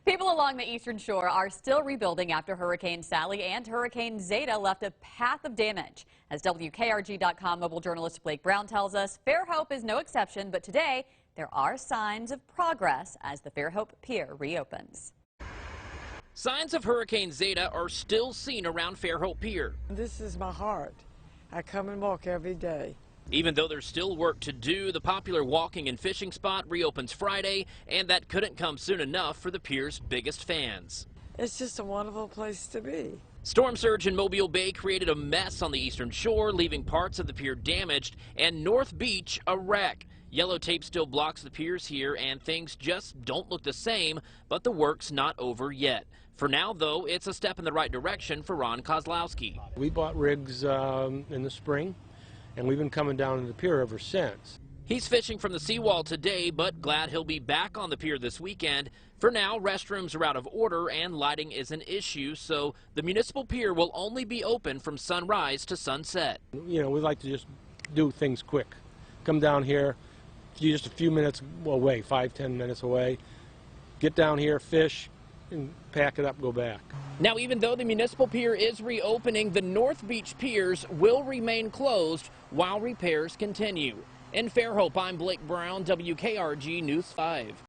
People along the eastern shore are still rebuilding after Hurricane Sally and Hurricane Zeta left a path of damage. As WKRG.com mobile journalist Blake Brown tells us, Fairhope is no exception, but today there are signs of progress as the Fairhope Pier reopens. Signs of Hurricane Zeta are still seen around Fairhope Pier. This is my heart. I come and walk every day. Even though there's still work to do, the popular walking and fishing spot reopens Friday, and that couldn't come soon enough for the pier's biggest fans. It's just a wonderful place to be. Storm surge in Mobile Bay created a mess on the eastern shore, leaving parts of the pier damaged and North Beach a wreck. Yellow tape still blocks the piers here, and things just don't look the same, but the work's not over yet. For now, though, it's a step in the right direction for Ron Kozlowski. We bought rigs in the spring, and we've been coming down to the pier ever since. He's fishing from the seawall today, but glad he'll be back on the pier this weekend. For now, restrooms are out of order and lighting is an issue, so the municipal pier will only be open from sunrise to sunset. You know, we like to just do things quick. Come down here, just a few minutes away, 5-10 minutes away. Get down here, fish, and pack it up, go back. Now, even though the municipal pier is reopening, the North Beach piers will remain closed while repairs continue. In Fairhope, I'm Blake Brown, WKRG News 5.